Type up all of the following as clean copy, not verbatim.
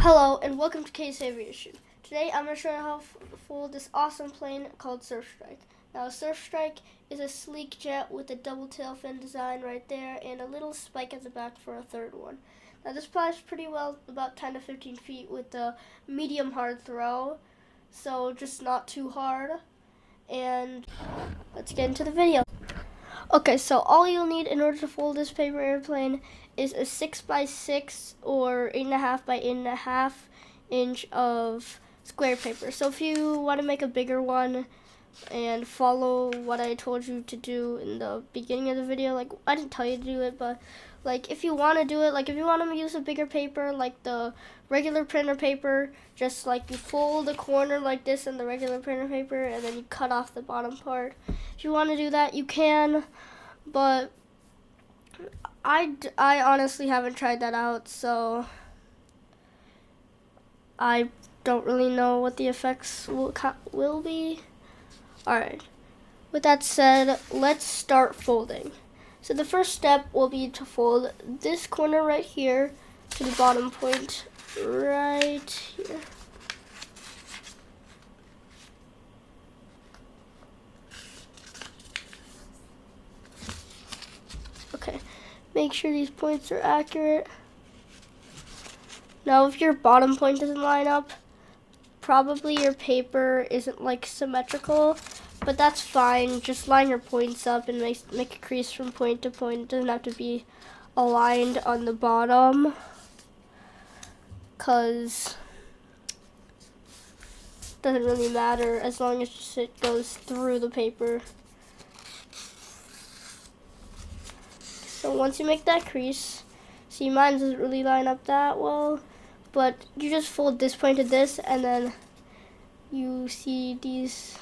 Hello and welcome to K's Aviation. Today I'm going to show you how to fold this awesome plane called Surfstrike. Now Surfstrike is a sleek jet with a double tail fin design right there and a little spike at the back for a third one. Now this flies pretty well, about 10 to 15 feet with a medium hard throw, so just not too hard. And let's get into the video. Okay, so all you'll need in order to fold this paper airplane is a 6x6 or 8.5 by 8.5 inch of square paper. So if you want to make a bigger one and follow what I told you to do in the beginning of the video, like I didn't tell you to do it, but like if you want to do it, like if you want to use a bigger paper like the regular printer paper, just like you fold the corner like this in the regular printer paper and then you cut off the bottom part. If you want to do that, you can, but I honestly haven't tried that out, so I don't really know what the effects will be. Alright, with that said, let's start folding. So the first step will be to fold this corner right here to the bottom point right here. Okay, make sure these points are accurate. Now if your bottom point doesn't line up, probably your paper isn't like symmetrical, but that's fine. Just line your points up and make a crease from point to point. It doesn't have to be aligned on the bottom, because it doesn't really matter as long as it goes through the paper. So once you make that crease, see mine doesn't really line up that well, but you just fold this point to this and then you see these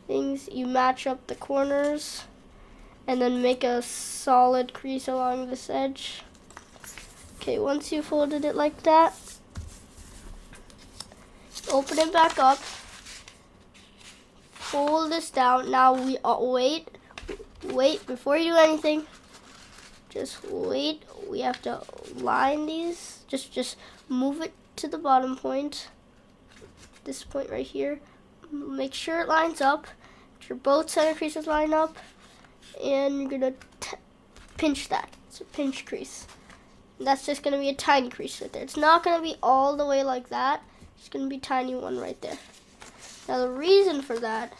things, you match up the corners and then make a solid crease along this edge. Okay, once you folded it like that, open it back up, fold this down. Now we wait before you do anything. Just wait. We have to line these. Just move it to the bottom point. This point right here. Make sure it lines up. Your both center creases line up, and you're gonna pinch that. It's a pinch crease. And that's just gonna be a tiny crease right there. It's not gonna be all the way like that. It's gonna be a tiny one right there. Now the reason for that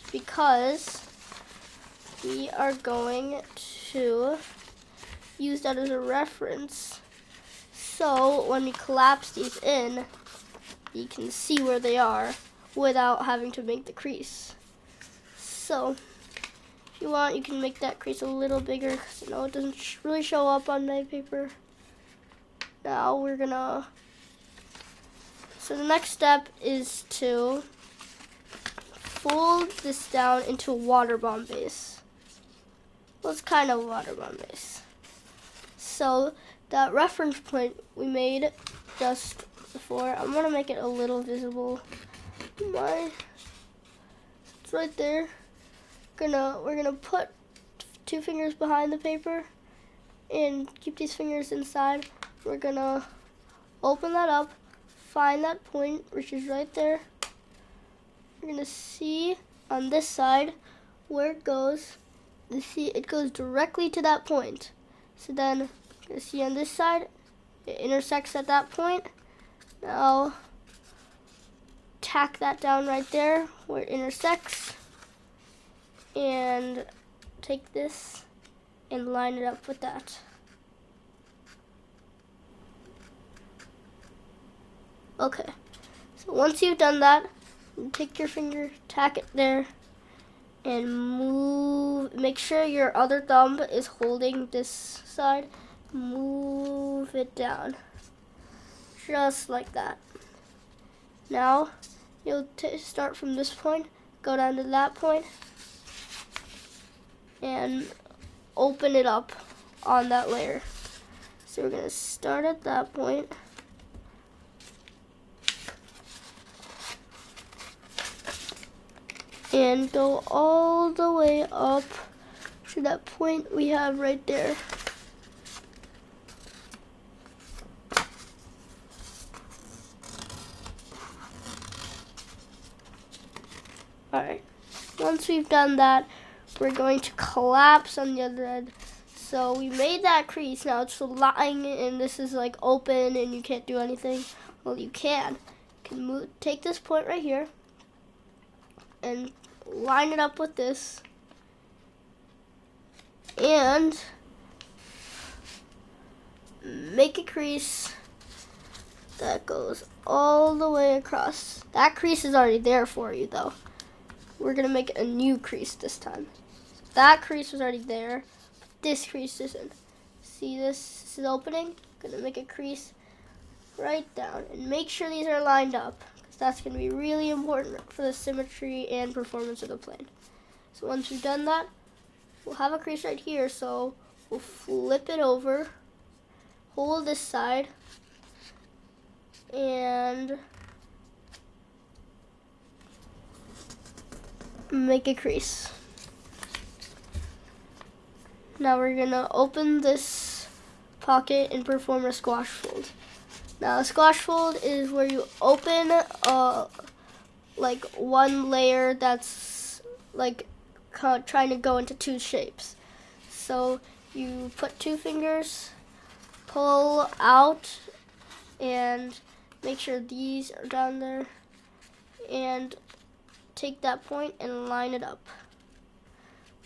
is because we are going to use that as a reference, so when we collapse these in, you can see where they are without having to make the crease. So if you want, you can make that crease a little bigger, because you know it doesn't really show up on my paper. Now we're gonna, so the next step is to fold this down into a water bomb base. Well, it's kind of a water bomb base. So that reference point we made just before, I'm gonna make it a little visible. It's right there. We're gonna put 2 fingers behind the paper and keep these fingers inside. We're gonna open that up, find that point, which is right there. We're gonna see on this side where it goes. You see it goes directly to that point. So then you see on this side, it intersects at that point. Now, tack that down right there where it intersects, and take this and line it up with that. Okay, so once you've done that, you take your finger, tack it there, and make sure your other thumb is holding this side. Move it down, just like that. Now, you'll start from this point, go down to that point, and open it up on that layer. So we're gonna start at that point, and go all the way up to that point we have right there. Alright, once we've done that, we're going to collapse on the other end. So we made that crease. Now it's lying and this is like open and you can't do anything. Well, you can. Take this point right here and line it up with this. And make a crease that goes all the way across. That crease is already there for you though. We're gonna make a new crease this time. That crease was already there. This crease isn't. See this is opening? Gonna make a crease right down and make sure these are lined up because that's gonna be really important for the symmetry and performance of the plane. So once we've done that, we'll have a crease right here. So we'll flip it over, hold this side, and make a crease. Now we're gonna open this pocket and perform a squash fold. Now a squash fold is where you open like one layer that's like trying to go into two shapes. So you put two fingers, pull out, and make sure these are down there, and take that point and line it up.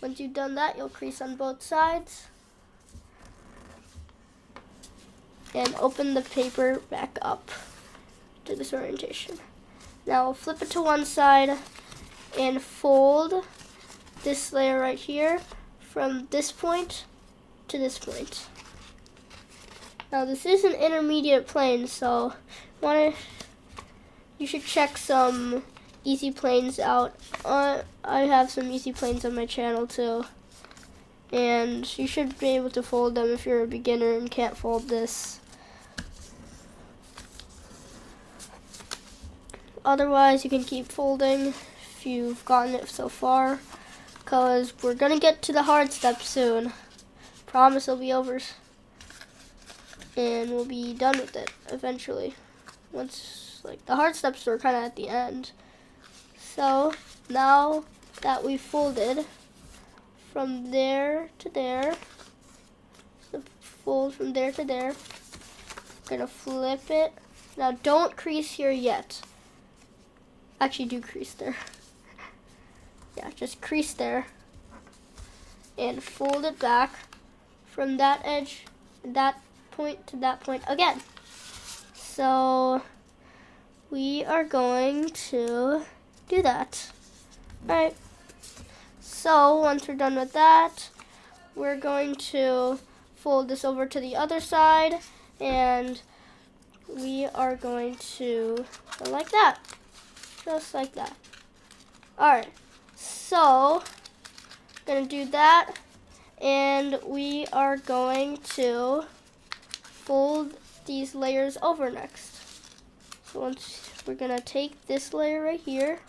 Once you've done that, you'll crease on both sides and open the paper back up to this orientation. Now we'll flip it to one side and fold this layer right here from this point to this point. Now this is an intermediate plane, so you should check some easy planes out. I have some easy planes on my channel too, and you should be able to fold them if you're a beginner and can't fold this. Otherwise, you can keep folding if you've gotten it so far, because we're gonna get to the hard step soon. Promise it'll be over and we'll be done with it eventually. Once, like, the hard steps are kind of at the end. So now that we folded from there to there, the fold from there to there, I'm gonna flip it. Now don't crease here yet. Actually, do crease there. Yeah, just crease there and fold it back from that edge, that point to that point again. So we are going to do that. Alright, so once we're done with that, we're going to fold this over to the other side, and we are going to go like that, just like that. Alright, so I'm going to do that, and we are going to fold these layers over next. So once we're going to take this layer right here.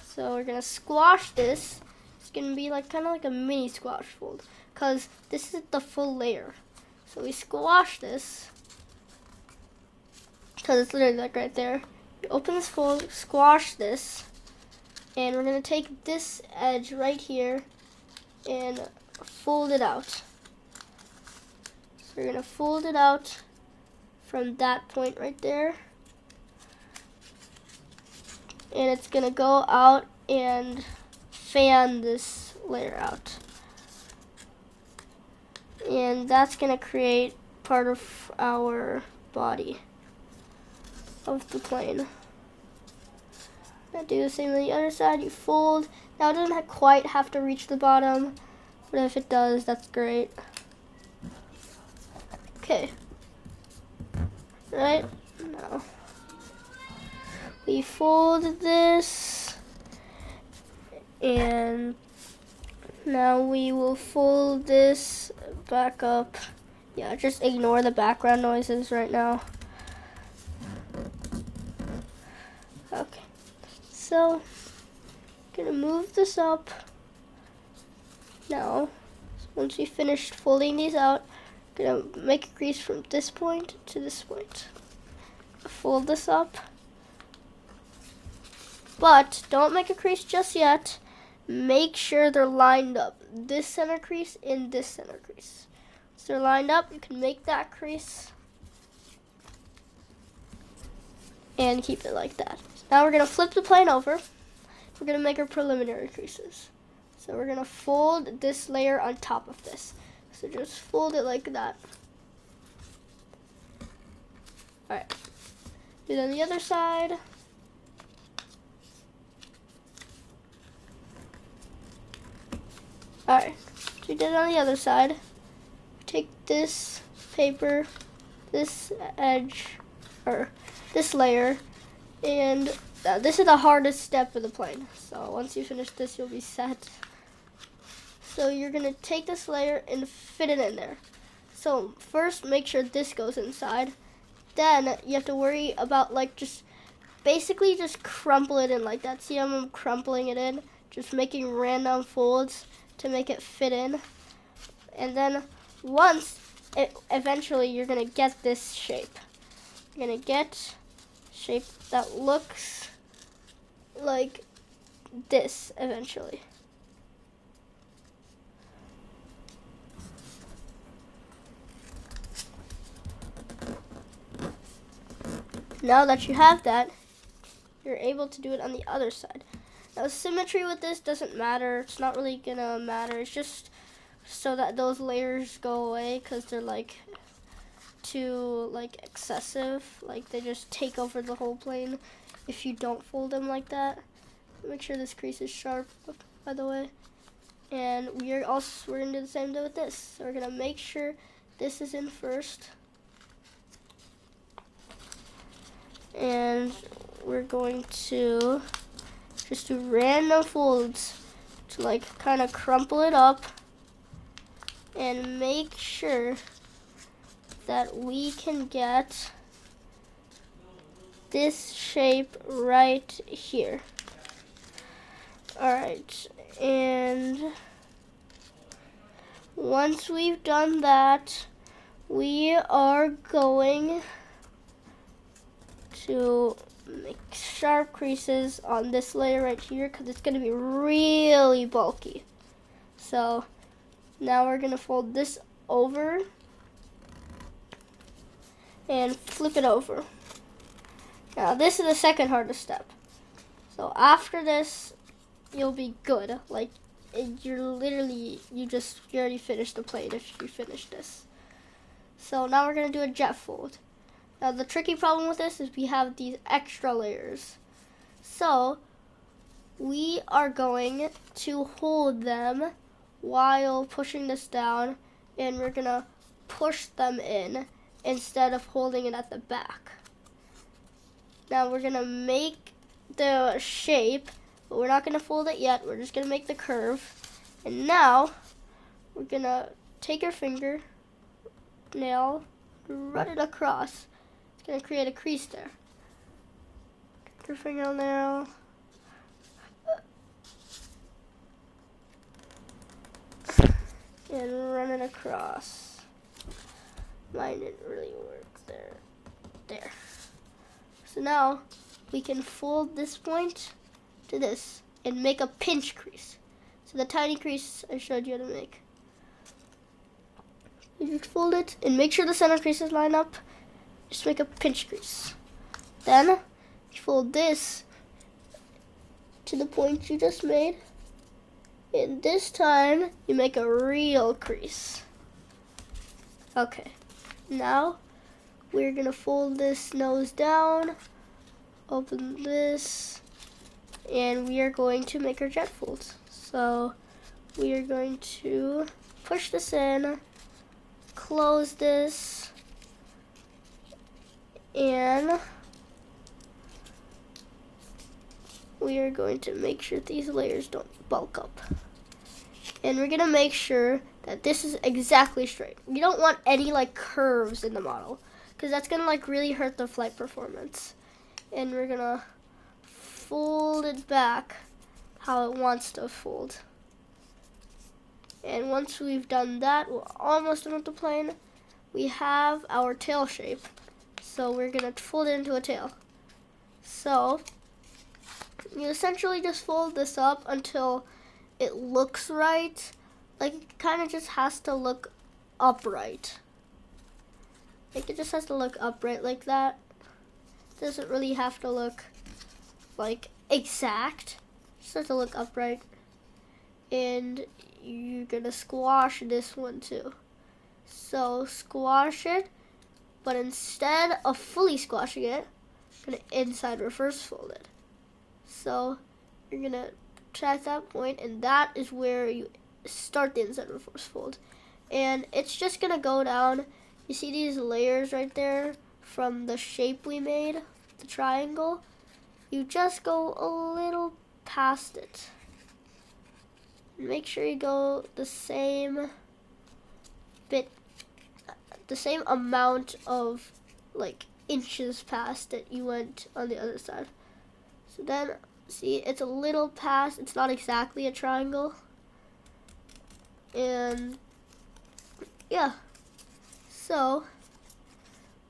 So we're going to squash this. It's going to be like kind of like a mini squash fold, because this is the full layer. So we squash this, because it's literally like right there. You open this fold, squash this, and we're going to take this edge right here and fold it out. So we're going to fold it out from that point right there. And it's going to go out and fan this layer out. And that's going to create part of our body of the plane. Now do the same on the other side. You fold. Now it doesn't quite have to reach the bottom, but if it does, that's great. Okay. Right? Now we fold this, and now we will fold this back up. Yeah, just ignore the background noises right now. Okay, so gonna move this up. Now, once we finished folding these out, gonna make a crease from this point to this point. Fold this up. But don't make a crease just yet. Make sure they're lined up. This center crease and this center crease. So they're lined up, you can make that crease and keep it like that. Now we're gonna flip the plane over. We're gonna make our preliminary creases. So we're gonna fold this layer on top of this. So just fold it like that. All right, do it on the other side. All right, so we did it on the other side. Take this paper, this edge, or this layer, and this is the hardest step of the plane. So once you finish this, you'll be set. So you're gonna take this layer and fit it in there. So first, make sure this goes inside. Then you have to worry about basically just crumple it in like that. See how I'm crumpling it in? Just making random folds to make it fit in. And then eventually you're gonna get this shape. You're gonna get a shape that looks like this eventually. Now that you have that, you're able to do it on the other side. Now symmetry with this doesn't matter. It's not really gonna matter. It's just so that those layers go away because they're too excessive. They just take over the whole plane if you don't fold them like that. Make sure this crease is sharp, by the way. And we're gonna do the same thing with this. So we're gonna make sure this is in first. And we're going to just do random folds to kind of crumple it up and make sure that we can get this shape right here. All right, and once we've done that, we are going to make sharp creases on this layer right here because it's going to be really bulky. So now we're going to fold this over and flip it over. Now this is the second hardest step. So after this, you'll be good. You already finished the plane if you finish this. So now we're going to do a jet fold. Now the tricky problem with this is we have these extra layers. So we are going to hold them while pushing this down, and we're gonna push them in instead of holding it at the back. Now we're gonna make the shape, but we're not gonna fold it yet. We're just gonna make the curve. And now we're gonna take your fingernail, run it across. It's going to create a crease there. Take your fingernail. And run it across. Mine didn't really work there. There. So now we can fold this point to this and make a pinch crease. So the tiny crease I showed you how to make. You just fold it and make sure the center creases line up. Just make a pinch crease. Then you fold this to the point you just made. And this time you make a real crease. Okay, now we're gonna fold this nose down, open this, and we are going to make our jet folds. So we are going to push this in, close this, and we are going to make sure these layers don't bulk up. And we're gonna make sure that this is exactly straight. You don't want any curves in the model because that's gonna really hurt the flight performance. And we're gonna fold it back how it wants to fold. And once we've done that, we're almost done with the plane. We have our tail shape. So we're gonna fold it into a tail. So you essentially just fold this up until it looks right. Like, it kind of just has to look upright. Like, it just has to look upright like that. Doesn't really have to look like exact. Just has to look upright. And you're gonna squash this one too. So squash it, but instead of fully squashing it, you're gonna inside reverse fold it. So you're gonna try that point, and that is where you start the inside reverse fold. And it's just gonna go down. You see these layers right there from the shape we made, the triangle? You just go a little past it. Make sure you go the same amount of like inches past it you went on the other side. So then, see, it's a little past, it's not exactly a triangle. And yeah, so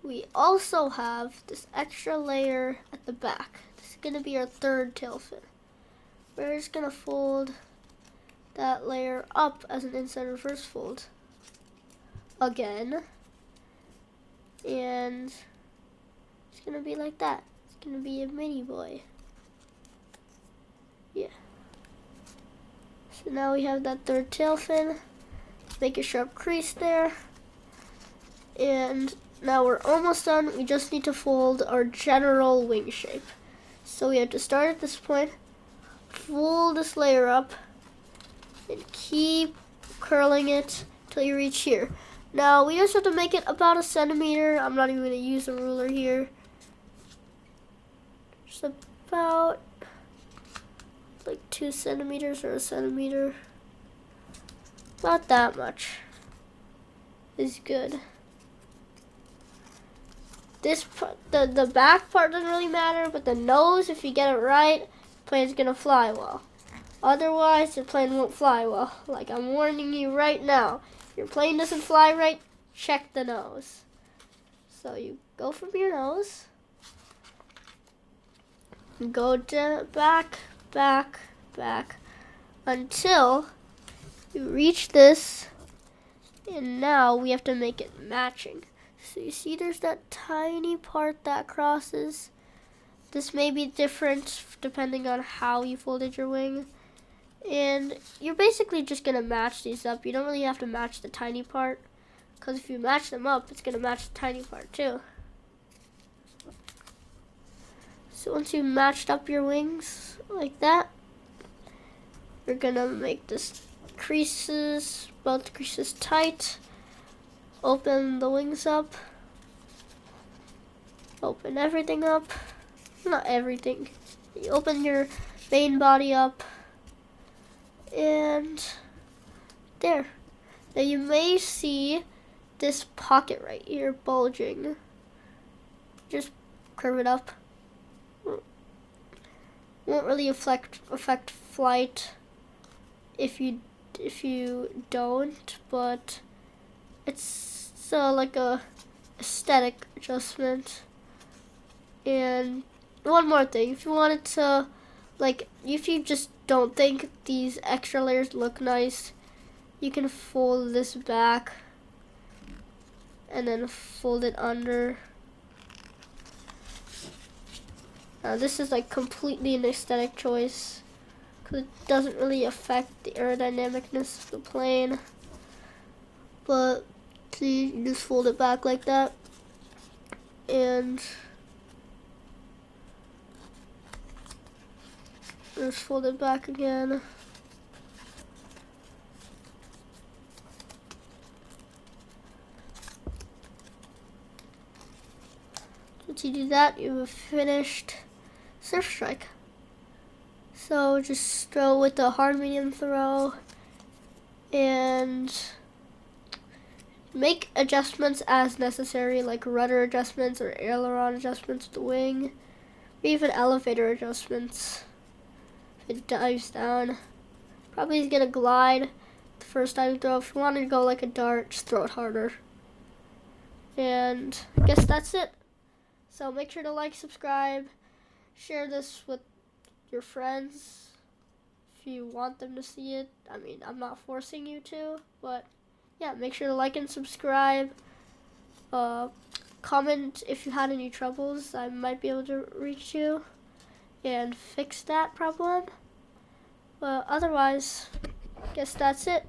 we also have this extra layer at the back. This is gonna be our third tail fin. We're just gonna fold that layer up as an inside reverse fold again, and it's gonna be like that. It's gonna be a mini boy. Yeah. So now we have that third tail fin. Make a sharp crease there, and now we're almost done. We just need to fold our general wing shape. So we have to start at this point, fold this layer up, and keep curling it till you reach here. Now we just have to make it about 1 centimeter. I'm not even going to use a ruler here. Just about like 2 centimeters or 1 centimeter. About that much is good. This part, the back part doesn't really matter, but the nose, if you get it right, the plane's gonna fly well. Otherwise, the plane won't fly well. Like, I'm warning you right now. If your plane doesn't fly right, check the nose. So you go from your nose, go to back, back, back, until you reach this, and now we have to make it matching. So you see there's that tiny part that crosses. This may be different depending on how you folded your wing. And you're basically just going to match these up. You don't really have to match the tiny part, because if you match them up, it's going to match the tiny part too. So once you matched up your wings like that, you're going to make this creases, both the creases tight. Open the wings up. Open everything up. Not everything. You open your main body up. And there. Now you may see this pocket right here bulging. Just curve it up. Won't really affect flight if you don't, but it's like a aesthetic adjustment. And one more thing, if you wanted to, like, if you just don't think these extra layers look nice, you can fold this back and then fold it under. Now this is like completely an aesthetic choice, because it doesn't really affect the aerodynamicness of the plane. But see, you just fold it back like that, and just fold it back again. Once you do that, you have finished Surfstrike. So just throw with the hard medium throw and make adjustments as necessary, like rudder adjustments or aileron adjustments to the wing, or even elevator adjustments. If it dives down, probably is gonna glide the first time you throw. If you want to go like a dart, just throw it harder. And I guess that's it. So make sure to like, subscribe, share this with your friends if you want them to see it. I mean, I'm not forcing you to, but yeah, make sure to like and subscribe. Comment if you had any troubles. I might be able to reach you and fix that problem. But otherwise, I guess that's it.